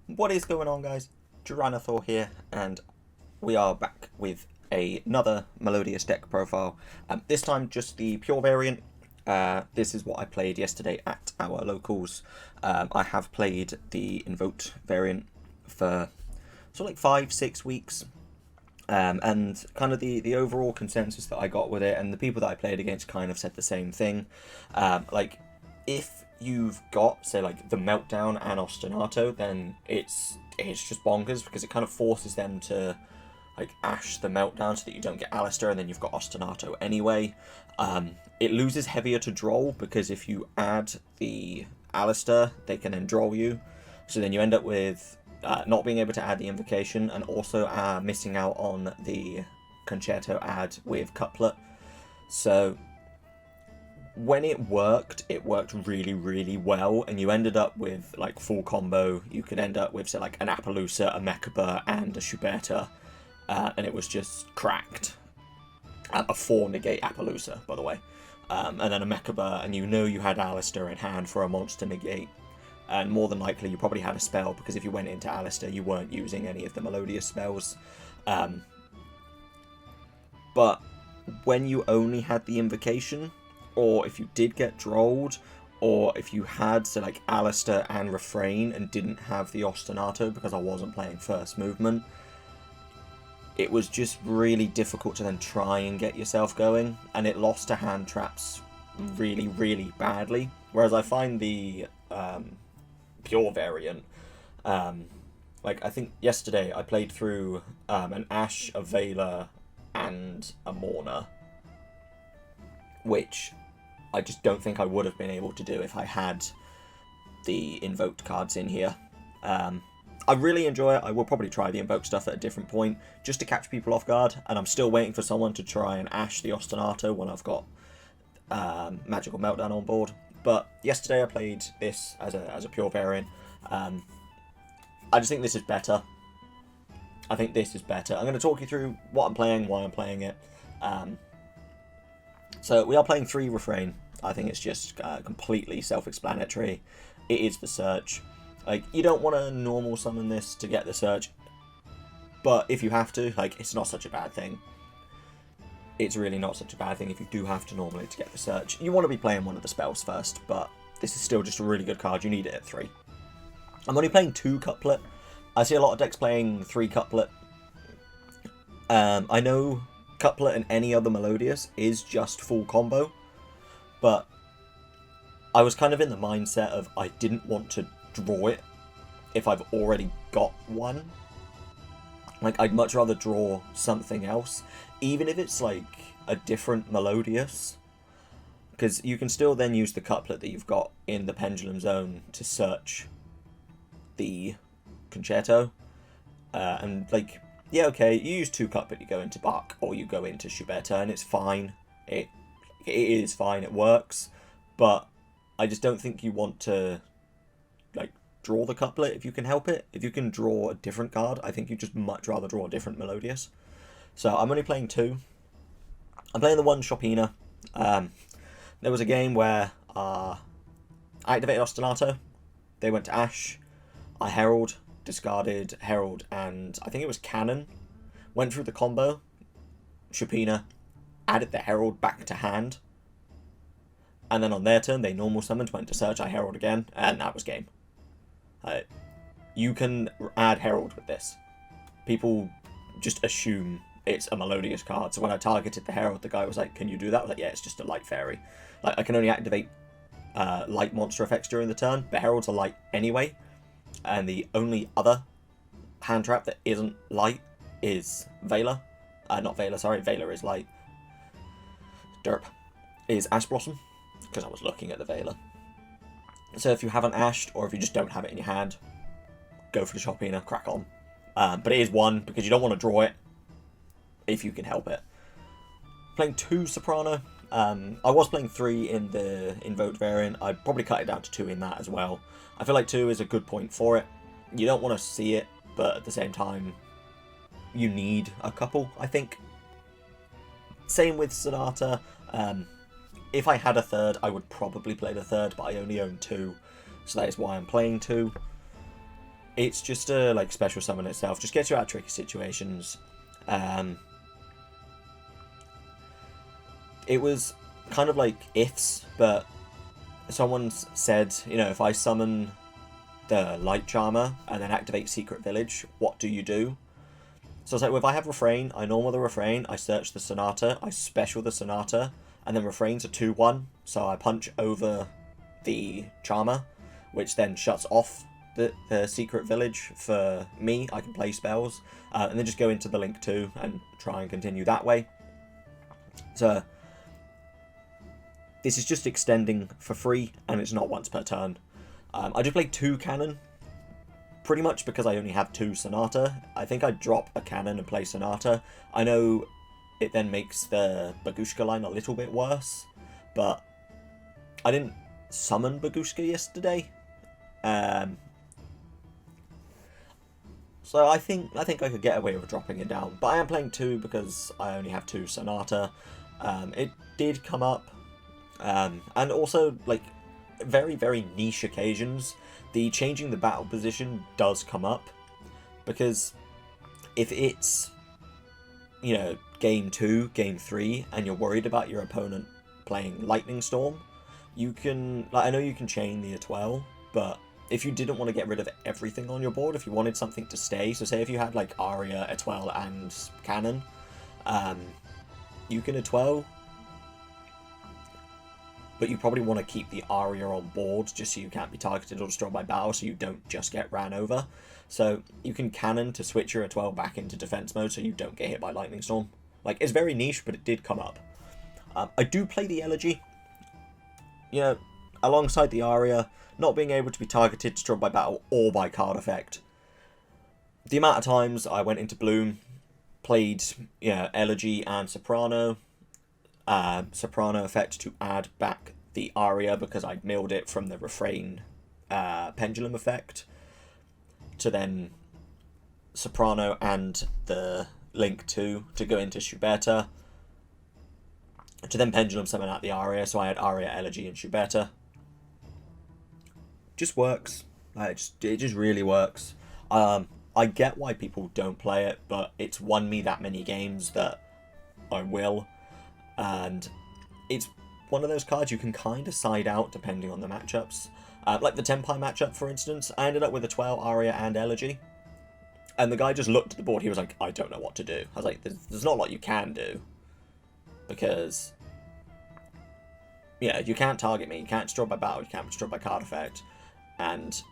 What is going on, guys? Tyrannosaur here, and we are back with another Melodious deck profile. This time just the pure variant. This is what I played yesterday at our locals. I have played the Invoked variant for sort of like 5-6 weeks. And kind of the overall consensus that I got with it, and the people that I played against kind of said the same thing. Like, if you've got, say, like the Meltdown and Ostinato, then it's just bonkers because it kind of forces them to like Ash the Meltdown so that you don't get Alistair, and then you've got Ostinato anyway. It loses heavier to draw because if you add the Alistair, they can then draw you. So then you end up with not being able to add the invocation, and also missing out on the concerto add with couplet. So when it worked really, really well, and you ended up with like full combo. You could end up with, say, like an Appaloosa, a Mechaba, and a Schuberta, and it was just cracked. A 4 negate Appaloosa, by the way, and then a Mechaba, and you had Alistair in hand for a monster negate. And more than likely, you probably had a spell, because if you went into Alistair, you weren't using any of the Melodious spells. But when you only had the invocation, or if you did get drawled, or if you had, so like Alistair and Refrain and didn't have the Ostinato because I wasn't playing first movement, it was just really difficult to then try and get yourself going, and it lost to hand traps really, really badly. Whereas I find the pure variant, like I think yesterday I played through an Ash, a Veiler, and a Mourner, which I just don't think I would have been able to do if I had the Invoked cards in here. I really enjoy it. I will probably try the Invoked stuff at a different point, just to catch people off guard, and I'm still waiting for someone to try and Ash the Ostinato when I've got Magical Meltdown on board. But yesterday I played this as a pure variant. I just think this is better. I'm going to talk you through what I'm playing, why I'm playing it. So we are playing 3 Refrain. I think it's just completely self-explanatory. It is the search. Like, you don't want to normal summon this to get the search, but if you have to, like, it's not such a bad thing. It's really not such a bad thing if you do have to normally to get the search. You want to be playing one of the spells first, but this is still just a really good card. You need it at 3. I'm only playing 2 couplet. I see a lot of decks playing 3 couplet. I know couplet and any other Melodious is just full combo, but I was kind of in the mindset of I didn't want to draw it if I've already got one. Like, I'd much rather draw something else, even if it's like a different Melodious, because you can still then use the couplet that you've got in the Pendulum Zone to search the concerto. And like, yeah, okay, you use 2 couplet, you go into Bach or you go into Schuberta, and it's fine. It is fine, it works, but I just don't think you want to like draw the couplet if you can help it. If you can draw a different card, I think you just much rather draw a different Melodious. So I'm only playing 2. I'm playing the one Chopina. There was a game where I activated Ostinato, they went to Ash, I Herald, discarded Herald, and I think it was Cannon, went through the combo, Chopina added the Herald back to hand, and then on their turn they normal summoned, went to search, I Herald again, and that was game. You can add Herald with this. People just assume it's a Melodious card, so when I targeted the Herald, the guy was like, can you do that? I was like, yeah, it's just a light fairy. Like, I can only activate light monster effects during the turn, but Heralds are light anyway, and the only other hand trap that isn't light is Veiler. Not Veiler, sorry, Veiler is light. Derp. Is Ash Blossom, because I was looking at the Veiler. So if you haven't ashed, or if you just don't have it in your hand, go for the Chopina, crack on. But it is 1, because you don't want to draw it, if you can help it. Playing 2 Soprano. I was playing 3 in the Invoked variant. I'd probably cut it down to 2 in that as well. I feel like 2 is a good point for it. You don't want to see it, but at the same time, you need a couple, I think. Same with Sonata. If I had a 3rd, I would probably play the 3rd, but I only own 2, so that is why I'm playing 2. It's just a like special summon itself. Just gets you out of tricky situations. It was kind of like ifs, but someone said, you know, if I summon the Light Charmer and then activate Secret Village, what do you do? So it's like, well, if I have Refrain, I normal the Refrain, I search the Sonata, I special the Sonata, and then Refrain's a 2-1, so I punch over the Charmer, which then shuts off the Secret Village for me. I can play spells, and then just go into the Link 2 and try and continue that way. So this is just extending for free, and it's not once per turn. I just play 2 Cannon, pretty much because I only have 2 Sonata. I think I'd drop a Cannon and play Sonata. I know it then makes the Bagushka line a little bit worse, but I didn't summon Bagushka yesterday. So I think I could get away with dropping it down. But I am playing 2 because I only have 2 Sonata. It did come up. And also, like, very, very niche occasions, the changing the battle position does come up. Because if it's, you know, game 2, game 3, and you're worried about your opponent playing Lightning Storm, you can, like, I know you can chain the Atwell, but if you didn't want to get rid of everything on your board, if you wanted something to stay, so say if you had, like, Aria, Atwell, and Cannon, you can Atwell, but you probably want to keep the Aria on board just so you can't be targeted or destroyed by battle, so you don't just get ran over. So you can Cannon to switch your Atwell back into defense mode so you don't get hit by Lightning Storm. Like, it's very niche, but it did come up. I do play the Elegy, you know, alongside the Aria, not being able to be targeted, destroyed by battle, or by card effect. The amount of times I went into Bloom, played, you know, Elegy and Soprano, Soprano effect to add back the Aria because I'd milled it from the Refrain Pendulum effect, to then Soprano and the Link 2 to go into Schubert, to then Pendulum summon out the Aria, so I had Aria, Elegy, and Schubert. Just works. It just really works. I get why people don't play it, but it's won me that many games that I will. And it's one of those cards you can kind of side out depending on the matchups. Like the Tenpai matchup, for instance, I ended up with a 12 Aria and Elegy. And the guy just looked at the board, he was like, I don't know what to do. I was like, there's not a lot you can do. Because, yeah, you can't target me, you can't destroy by battle, you can't destroy by card effect. And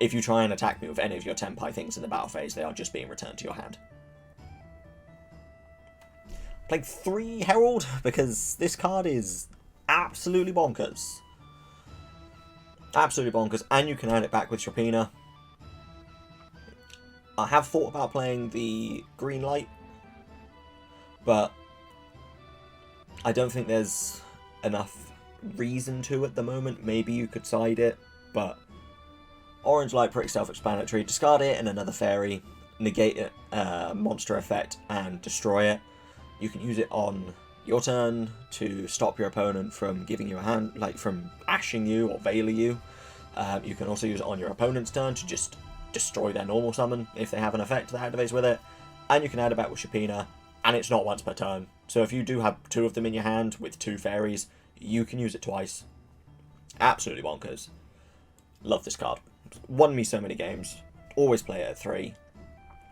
if you try and attack me with any of your Tenpai things in the battle phase, they are just being returned to your hand. Played 3 Herald, because this card is absolutely bonkers. Absolutely bonkers, and you can add it back with Chopina. I have thought about playing the green light, but I don't think there's enough reason to at the moment. Maybe you could side it, but orange light, pretty self-explanatory. Discard it and another fairy, negate it, monster effect, and destroy it. You can use it on your turn to stop your opponent from giving you a hand, like from ashing you or veiling you. You can also use it on your opponent's turn to just destroy their normal summon if they have an effect that activates with it. And you can add it back with Chopina, and it's not once per turn. So if you do have 2 of them in your hand with 2 fairies, you can use it twice. Absolutely bonkers. Love this card. Won me so many games. Always play it at 3.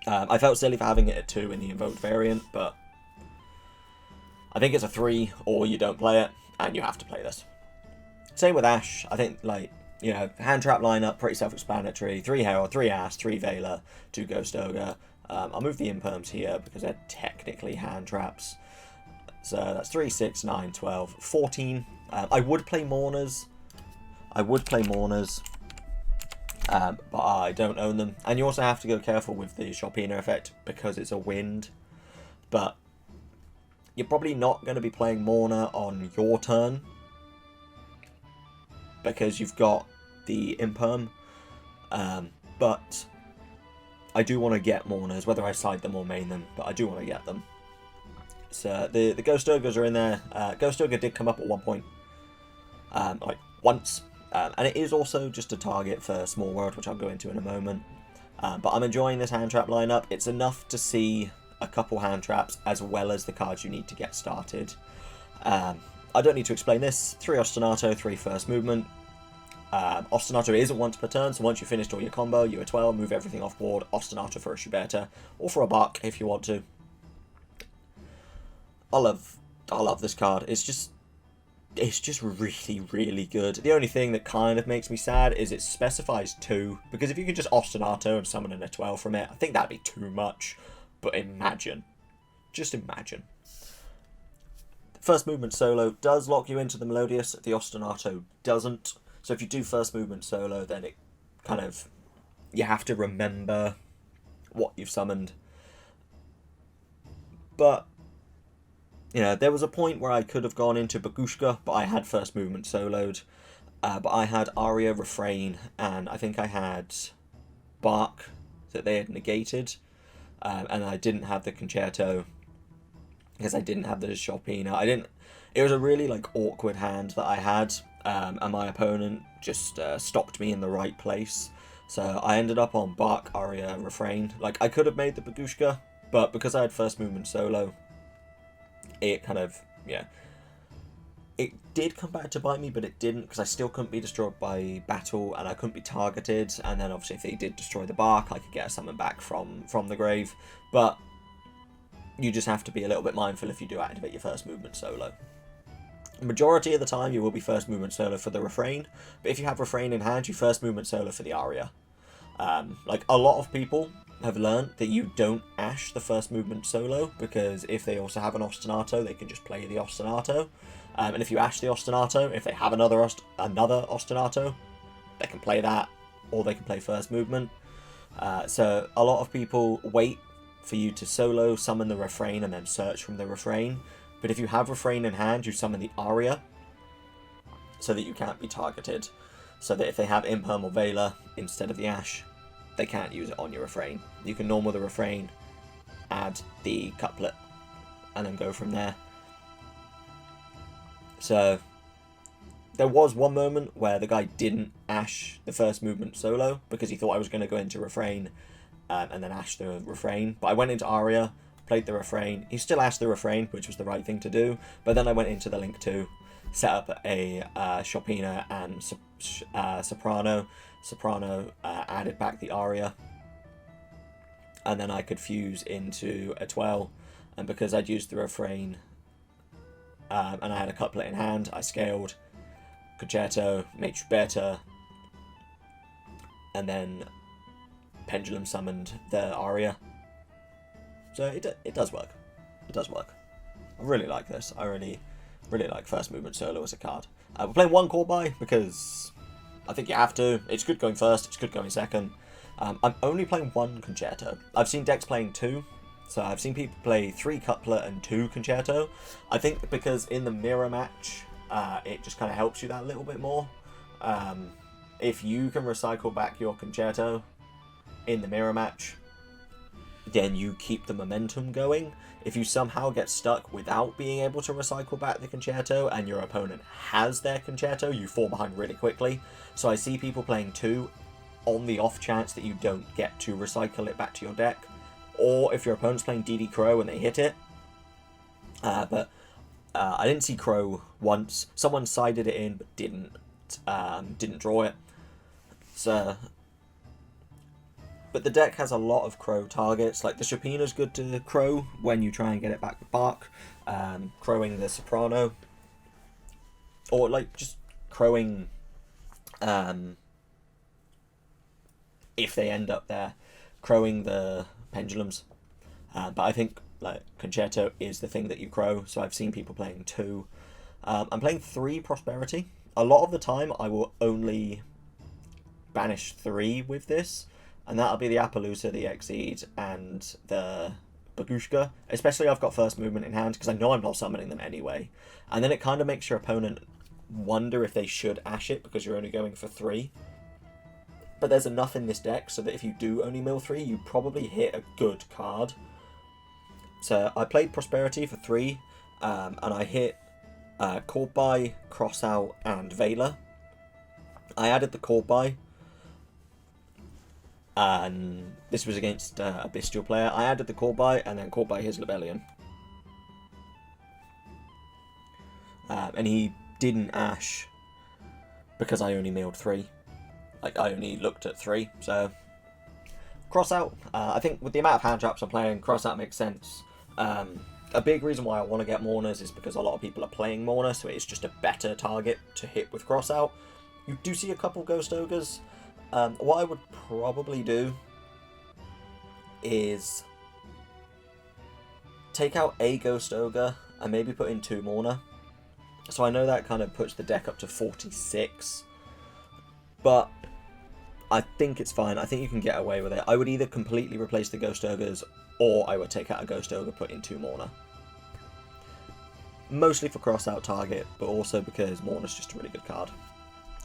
I felt silly for having it at 2 in the Invoked variant, but I think it's a 3, or you don't play it, and you have to play this. Same with Ash. I think, like, you know, hand trap lineup, pretty self-explanatory. 3 Herald, 3 Ash, 3 Veiler, 2 Ghost Ogre. I'll move the Imperms here because they're technically hand traps. So that's 3, 6, 9, 12, 14. I would play Mourners. But I don't own them. And you also have to go careful with the Chopina effect because it's a wind. But you're probably not going to be playing Mourner on your turn because you've got the Imperm. But I do want to get Mourners, whether I side them or main them, but I do want to get them. So the Ghost Ogres are in there. Ghost Ogre did come up at one point, like once, And it is also just a target for Small World, which I'll go into in a moment. But I'm enjoying this hand trap lineup. It's enough to see a couple hand traps as well as the cards you need to get started. I don't need to explain this. 3 Ostinato, 3 first movement. Ostinato isn't once per turn, so once you've finished all your combo, you A12, move everything off board, Ostinato for a Schubert, or for a Bach if you want to. I love this card. It's just really, really good. The only thing that kind of makes me sad is it specifies 2, because if you could just Ostinato and summon an A12 from it, I think that'd be too much. But imagine. Just imagine. First movement solo does lock you into the Melodious, the Ostinato doesn't. So if you do first movement solo, then it kind of, you have to remember what you've summoned. But, you know, there was a point where I could have gone into Bagushka, but I had first movement soloed. But I had Aria, Refrain, and I think I had Bach that they had negated. And I didn't have the Concerto because I didn't have the Chopina. It was a really like awkward hand that I had, and my opponent just stopped me in the right place. So I ended up on Bach, Aria, Refrain. Like, I could have made the Bagushka, but because I had first movement solo, it kind of, yeah. It did come back to bite me, but it didn't, because I still couldn't be destroyed by battle, and I couldn't be targeted, and then obviously if they did destroy the Bach, I could get a summon back from the grave. But you just have to be a little bit mindful if you do activate your first movement solo. Majority of the time you will be first movement solo for the Refrain, but if you have Refrain in hand, you first movement solo for the Aria. Like, a lot of people have learned that you don't Ash the first movement solo, because if they also have an Ostinato, they can just play the Ostinato. And if you Ash the Ostinato, if they have another Ostinato, they can play that, or they can play first movement. So a lot of people wait for you to solo, summon the Refrain, and then search from the Refrain. But if you have Refrain in hand, you summon the Aria, so that you can't be targeted. So that if they have Imperm or Veiler instead of the Ash, they can't use it on your Refrain. You can normal the Refrain, add the couplet, and then go from there. So there was one moment where the guy didn't Ash the first movement solo because he thought I was going to go into Refrain and then Ash the Refrain. But I went into Aria, played the Refrain. He still Ashed the Refrain, which was the right thing to do. But then I went into the Link 2, set up a Chopina and Soprano. Soprano added back the Aria. And then I could fuse into a Twelve. And because I'd used the Refrain and I had a couplet in hand, I scaled Concerto, made Schubert, and then Pendulum summoned the Aria. So it does work. It does work. I really like this. I really like first movement solo as a card. We're playing one core buy because I think you have to. It's good going first, it's good going second. I'm only playing one Concerto. I've seen decks playing 2. So I've seen people play 3 couplet and 2 Concerto. I think because in the mirror match, it just kind of helps you that little bit more. If you can recycle back your Concerto in the mirror match, then you keep the momentum going. If you somehow get stuck without being able to recycle back the Concerto and your opponent has their Concerto, you fall behind really quickly. So I see people playing 2 on the off chance that you don't get to recycle it back to your deck. Or if your opponent's playing DD Crow and they hit it. But I didn't see Crow once. Someone sided it in but didn't draw it. So, but the deck has a lot of Crow targets. Like the Chopina's good to Crow when you try and get it back with Bach. Crowing the Soprano. Or like just crowing if they end up there. Crowing the Pendulums. But I think like Concerto is the thing that you crow, so I've seen people playing 2. I'm playing 3 Prosperity. A lot of the time I will only banish 3 with this, and that'll be the Appaloosa, the Exceed, and the Bagushka. Especially I've got first movement in hand, because I know I'm not summoning them anyway. And then it kind of makes your opponent wonder if they should Ash it, because you're only going for 3. But there's enough in this deck so that if you do only mill 3, you probably hit a good card. So I played Prosperity for 3, and I hit Called By, Crossout, and Veiler. I added the Call By, and this was against a Bestial player. I added the Call By, and then called by his Lebellion. And he didn't Ash because I only milled 3. Like, I only looked at 3, so... Cross out. I think with the amount of hand traps I'm playing, cross out makes sense. A big reason why I want to get Mourners is because a lot of people are playing Mourner, so it's just a better target to hit with cross out. You do see a couple Ghost Ogres. What I would probably do is take out a Ghost Ogre and maybe put in 2 Mourner. So I know that kind of puts the deck up to 46, but I think it's fine. I think you can get away with it. I would either completely replace the Ghost Ogres, or I would take out a Ghost Ogre, put in 2 Mourner. Mostly for cross-out target, but also because Mourner's just a really good card.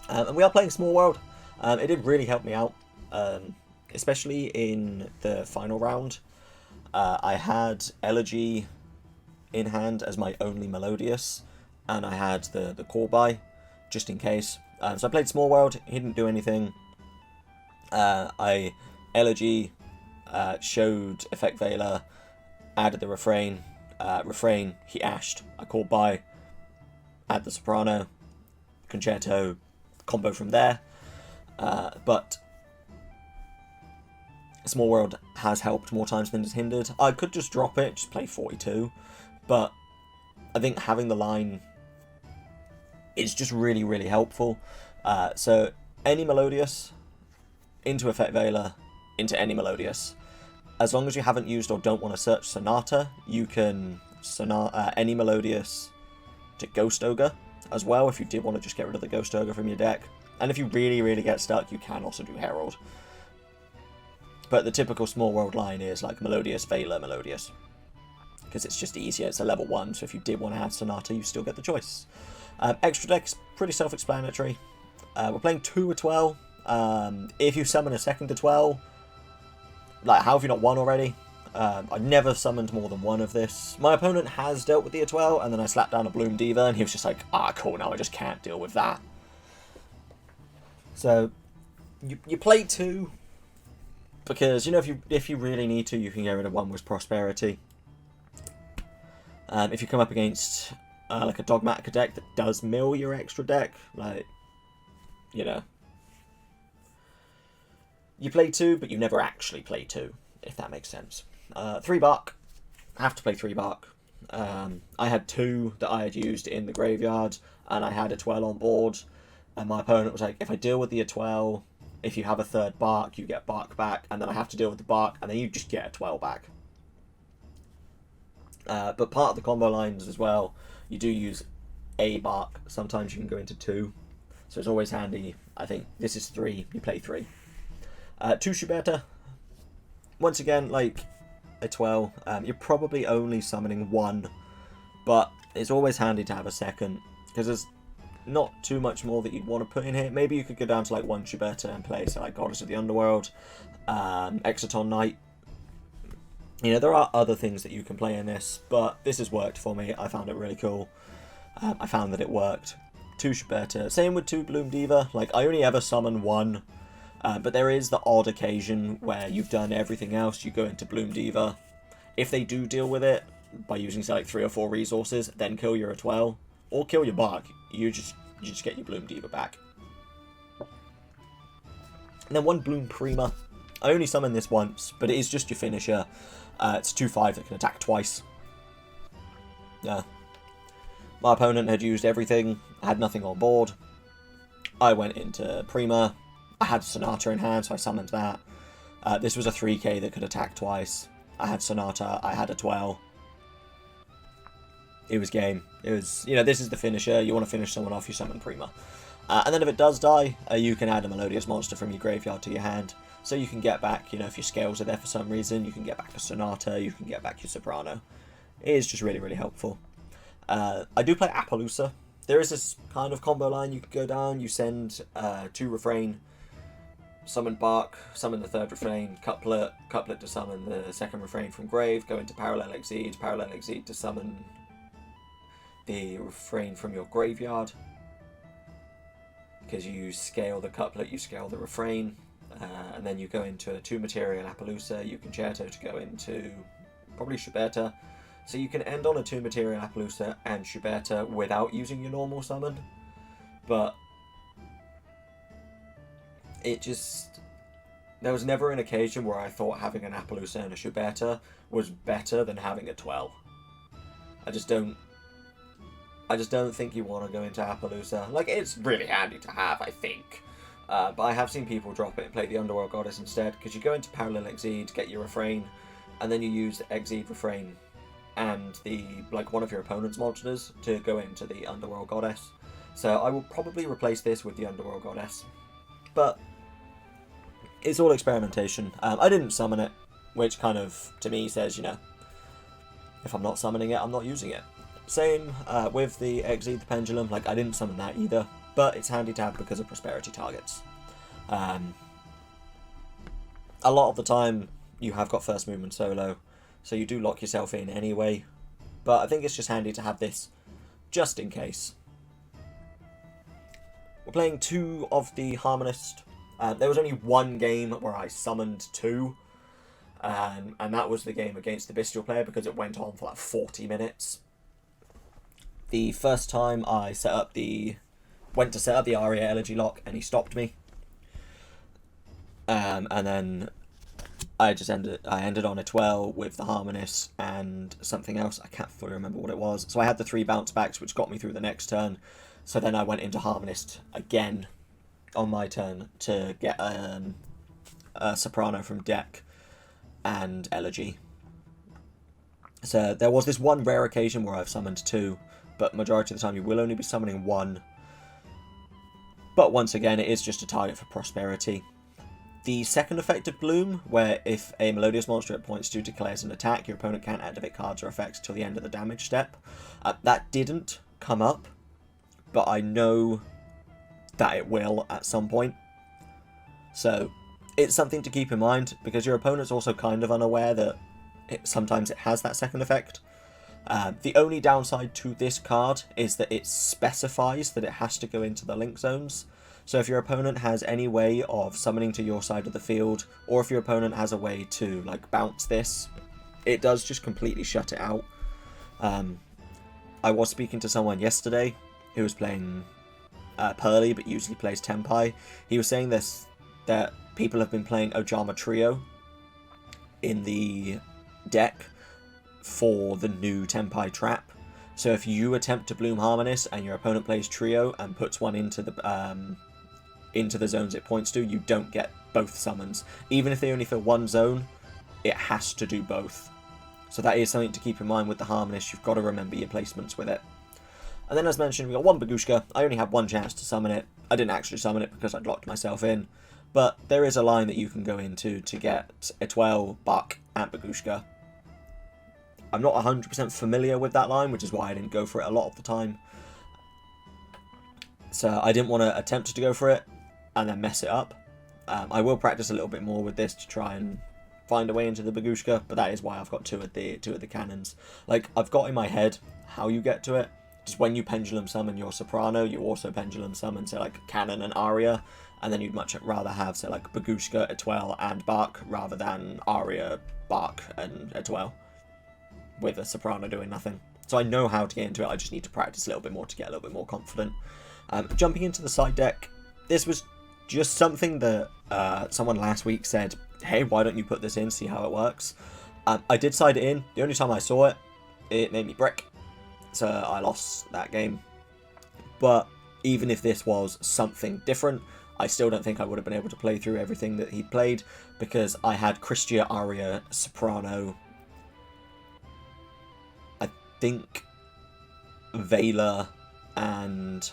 And we are playing Small World. It did really help me out, especially in the final round. I had Elegy in hand as my only Melodious, and I had the Call By, just in case. So I played Small World, he didn't do anything. I Elegy, showed Effect Veiler, added the Refrain, he ashed, I Called By, add the Soprano, Concerto, combo from there. But Small World has helped more times than it's hindered. I could just drop it, just play 42, but I think having the line is just really, really helpful. So any Melodious into Effect Veiler, into any Melodious. As long as you haven't used or don't want to search Sonata, you can any Melodious to Ghost Ogre as well, if you did want to just get rid of the Ghost Ogre from your deck. And if you really, really get stuck, you can also do Herald. But the typical Small World line is like Melodious, Veiler, Melodious. Because it's just easier, it's a level 1, so if you did want to add Sonata, you still get the choice. Extra deck's pretty self-explanatory. We're playing 2 Atwell. If you summon a second Atwell, like, how have you not won already? I never summoned more than 1 of this. My opponent has dealt with the Atwell, and then I slapped down a Bloom Diva, and he was just like, ah, cool, now I just can't deal with that. So, you play 2, because, you know, if you really need to, you can get rid of 1 with Prosperity. If you come up against, like, a Dogmatica deck that does mill your extra deck, like, you know. You play 2, but you never actually play 2, if that makes sense. 3 Bark. I have to play 3 Bark. I had 2 that I had used in the graveyard, and I had a Atwell on board, and my opponent was like, if I deal with the Atwell, if you have a 3rd Bark, you get Bark back, and then I have to deal with the Bark, and then you just get Atwell back. But part of the combo lines as well, you do use a Bark. Sometimes you can go into 2, so it's always handy. I think this is 3, you play 3. 2 Schubert. Once again, like Atwell, you're probably only summoning 1, but it's always handy to have a second, because there's not too much more that you'd want to put in here. Maybe you could go down to like 1 Schubert and play, so like Goddess of the Underworld, Exciton Knight. You know, there are other things that you can play in this, but this has worked for me. I found it really cool. I found that it worked. 2 Schubert. Same with 2 Bloom Diva. Like, I only ever summon 1. But there is the odd occasion where you've done everything else, you go into Bloom Diva. If they do deal with it by using, say, like 3 or 4 resources, then kill your Atwell, or kill your Bark, you just get your Bloom Diva back. And then 1 Bloom Prima. I only summoned this once, but it is just your finisher. It's 2/5 that can attack twice. Yeah. My opponent had used everything, had nothing on board. I went into Prima. I had Sonata in hand, so I summoned that. This was a 3k that could attack twice. I had Sonata, I had Atwell. It was game. It was, you know, this is the finisher. You want to finish someone off, you summon Prima. And then if it does die, you can add a Melodious monster from your graveyard to your hand. So you can get back, you know, if your scales are there for some reason, you can get back a Sonata, you can get back your Soprano. It is just really, really helpful. I do play Appaloosa. There is this kind of combo line you could go down. You send 2 Refrain, summon Bark, summon the 3rd Refrain, couplet to summon the 2nd Refrain from grave, go into Parallel Exceed to summon the Refrain from your graveyard. because you scale the couplet, you scale the refrain, and then you go into a 2 material Appaloosa, you concerto to go into probably Schuberta. So you can end on a 2 material Appaloosa and Schuberta without using your normal summon, but it just... There was never an occasion where I thought having an Appaloosa and a Schuberta was better than having a 12. I just don't think you want to go into Appaloosa. Like, it's really handy to have, I think. But I have seen people drop it and play the Underworld Goddess instead, because you go into Parallel Exceed, get your refrain, and then you use the Exceed refrain and one of your opponent's monsters to go into the Underworld Goddess. So I will probably replace this with the Underworld Goddess. But it's all experimentation. I didn't summon it, which kind of, to me, says, you know, if I'm not summoning it, I'm not using it. Same with the Exceed the Pendulum. Like, I didn't summon that either, but it's handy to have because of prosperity targets. A lot of the time, you have got first movement solo, so you do lock yourself in anyway, but I think it's just handy to have this just in case. We're playing 2 of the Harmonist. There was only one game where I summoned 2, and that was the game against the Bestial player because it went on for like 40 minutes. The first time I went to set up the Aria Elegy lock, and he stopped me. And then I ended on a 12 with the Harmonist and something else. I can't fully remember what it was. So I had the 3 bounce backs, which got me through the next turn. So then I went into Harmonist again on my turn to get a Soprano from deck and Elegy. So there was this one rare occasion where I've summoned 2, but majority of the time you will only be summoning 1. But once again, it is just a target for prosperity. The second effect of Bloom, where if a Melodious monster at points 2 declares an attack, your opponent can't activate cards or effects till the end of the damage step. That didn't come up, but I know that it will at some point. So it's something to keep in mind, because your opponent's also kind of unaware that sometimes it has that second effect. The only downside to this card is that it specifies that it has to go into the link zones. So if your opponent has any way of summoning to your side of the field, or if your opponent has a way to like bounce this, it does just completely shut it out. I was speaking to someone yesterday who was playing Pearly but usually plays Tenpai. He was saying that people have been playing Ojama Trio in the deck for the new Tenpai trap. So if you attempt to Bloom Harmonist and your opponent plays Trio and puts one into the zones it points to, you don't get both summons. Even if they only fill one zone, it has to do both. So that is something to keep in mind with the Harmonist. You've got to remember your placements with it. And then, as mentioned, we got 1 Bagushka. I only had 1 chance to summon it. I didn't actually summon it because I'd locked myself in. But there is a line that you can go into to get Etoile, Buck, and Bagushka. I'm not 100% familiar with that line, which is why I didn't go for it a lot of the time. So I didn't want to attempt to go for it and then mess it up. I will practice a little bit more with this to try and find a way into the Bagushka, but that is why I've got two of the cannons. Like, I've got in my head how you get to it. Just when you pendulum summon your Soprano, you also pendulum summon, say, like, Cannon and Aria, and then you'd much rather have, say, like, Bagushka, Etoile, and Bach, rather than Aria, Bach, and Etoile, with a Soprano doing nothing. So I know how to get into it, I just need to practice a little bit more to get a little bit more confident. Jumping into the side deck, this was just something that someone last week said, hey, why don't you put this in, see how it works. I did side it in. The only time I saw it, it made me brick. So I lost that game. But even if this was something different, I still don't think I would have been able to play through everything that he'd played, because I had Christia, Aria, Soprano, I think Vela, and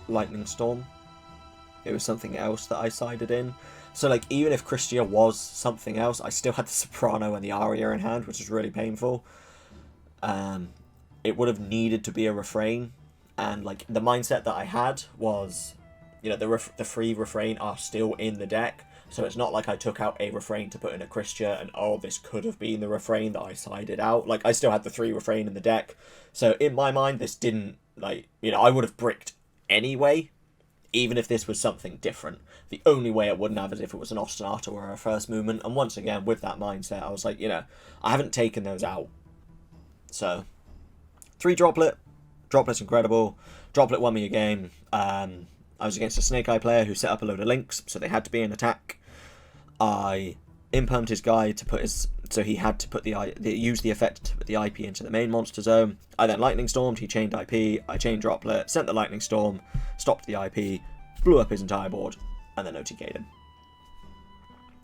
Lightning Storm. It was something else that I sided in. So, like, even if Christia was something else, I still had the Soprano and the Aria in hand, which is really painful. It would have needed to be a refrain, and, like, the mindset that I had was, you know, the free refrain are still in the deck, so it's not like I took out a refrain to put in a Christia, and, oh, this could have been the refrain that I sided out. Like, I still had the 3 refrain in the deck, so in my mind, this didn't like, you know, I would have bricked anyway, even if this was something different. The only way it wouldn't have is if it was an ostinato or a first movement. And once again, with that mindset, I was like, you know, I haven't taken those out. So, 3 droplet. Droplet's incredible. Droplet won me a game. I was against a Snake Eye player who set up a load of links, so they had to be in attack. I impermed his guy to put his... So he had to put use the effect to put the IP into the main monster zone. I then Lightning Stormed, he chained IP, I chained Droplet, sent the Lightning Storm, stopped the IP, blew up his entire board, and then OTK'd him.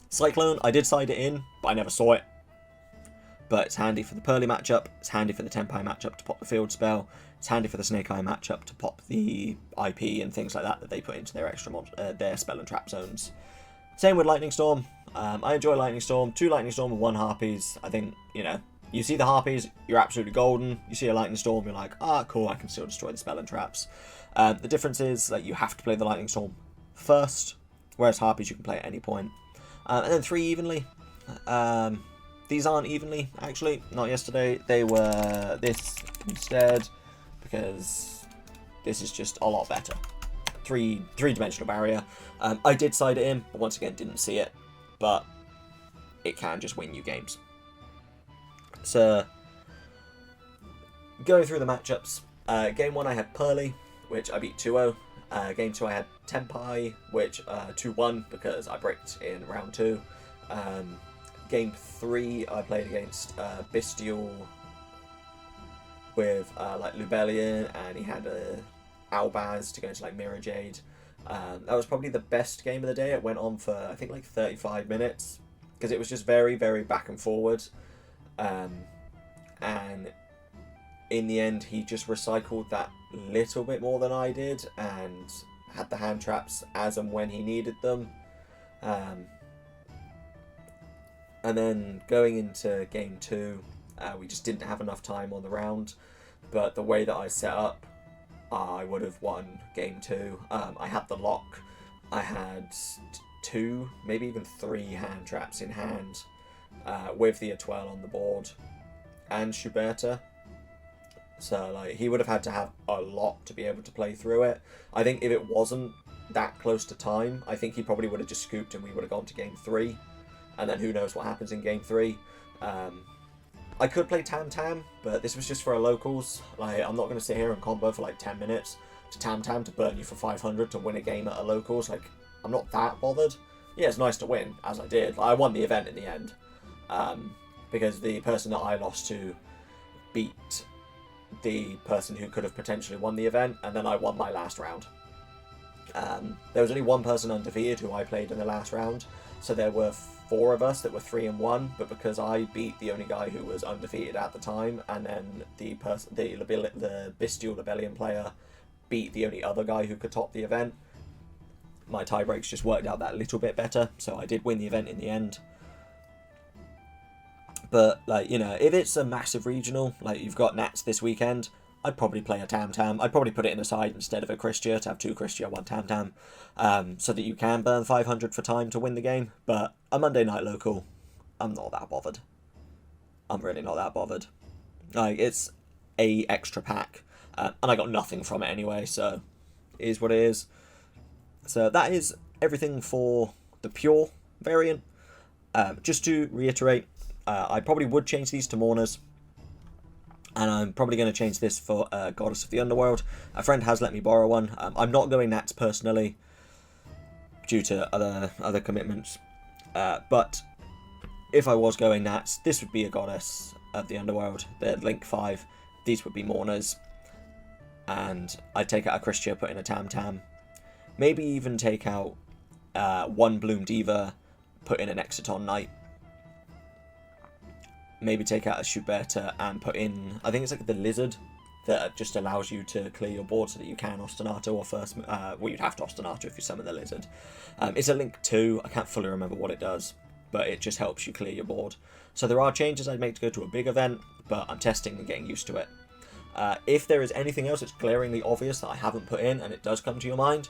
Cyclone, I did side it in, but I never saw it. But it's handy for the Pearly matchup, it's handy for the Tenpai matchup to pop the field spell, it's handy for the Snake Eye matchup to pop the IP and things like that they put into their their spell and trap zones. Same with Lightning Storm. I enjoy Lightning Storm. 2 Lightning Storm and 1 Harpies. I think, you know, you see the Harpies, you're absolutely golden. You see a Lightning Storm, you're like, ah, cool, I can still destroy the spell and traps. The difference is that you have to play the Lightning Storm first, whereas Harpies you can play at any point. And then 3 evenly. These aren't evenly, actually. Not yesterday. They were this instead, because this is just a lot better. Three-dimensional barrier. I did side it in, but once again didn't see it. But it can just win you games. So, going through the matchups. Game 1 I had Pearly, which I beat 2-0. Game 2 I had Tenpai, which 2-1 because I bricked in round 2. Game 3 I played against Bestial with like Lubellion, and he had a Albaz to go into like Mirror Jade. That was probably the best game of the day. It went on for, I think, like 35 minutes, because it was just very, very back and forward. And in the end, he just recycled that little bit more than I did, and had the hand traps as and when he needed them. And then going into game 2, we just didn't have enough time on the round, but the way that I set up, I would have won game 2. I had the lock. I had 2, maybe even 3 hand traps in hand, with the Atwell on the board, and Schuberta. So like, he would have had to have a lot to be able to play through it. I think if it wasn't that close to time, I think he probably would have just scooped and we would have gone to game 3. And then who knows what happens in game 3. I could play Tam Tam, but this was just for a locals. Like, I'm not going to sit here and combo for like 10 minutes to Tam Tam to burn you for 500 to win a game at a locals. Like, I'm not that bothered. Yeah, it's nice to win, as I did. Like, I won the event in the end, because the person that I lost to beat the person who could have potentially won the event, and then I won my last round. There was only one person undefeated who I played in the last round, so there were 4 of us that were 3-1, but because I beat the only guy who was undefeated at the time, and then the Bestial Rebellion player beat the only other guy who could top the event, my tie breaks just worked out that little bit better, so I did win the event in the end. But, like, you know, if it's a massive regional, like you've got Nats this weekend, I'd probably play a Tam Tam. I'd probably put it in the side instead of a Christia, to have 2 Christia, 1 Tam Tam, so that you can burn 500 for time to win the game. But a Monday night local, I'm not that bothered. I'm really not that bothered. Like, it's a extra pack, and I got nothing from it anyway, so it is what it is. So that is everything for the pure variant. Just to reiterate, I probably would change these to Mourners. And I'm probably going to change this for Goddess of the Underworld. A friend has let me borrow one. I'm not going Nats personally, due to other commitments. But if I was going Nats, this would be a Goddess of the Underworld. The Link 5. These would be Mourners. And I'd take out a Christia, put in a Tam Tam. Maybe even take out 1 Bloom Diva, put in an Exciton Knight. Maybe take out a Schuberta and put in, I think it's like the Lizard, that just allows you to clear your board so that you can Ostinato or first, well, you'd have to Ostinato if you summon the Lizard. It's a Link 2, I can't fully remember what it does, but it just helps you clear your board. So there are changes I'd make to go to a big event, but I'm testing and getting used to it. If there is anything else that's glaringly obvious that I haven't put in and it does come to your mind,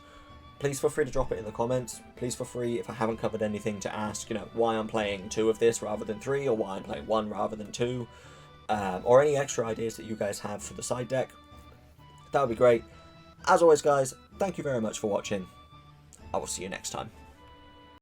please feel free to drop it in the comments. Please feel free, if I haven't covered anything, to ask, you know, why I'm playing 2 of this rather than 3, or why I'm playing 1 rather than 2, or any extra ideas that you guys have for the side deck. that would be great. As always, guys, thank you very much for watching. I will see you next time.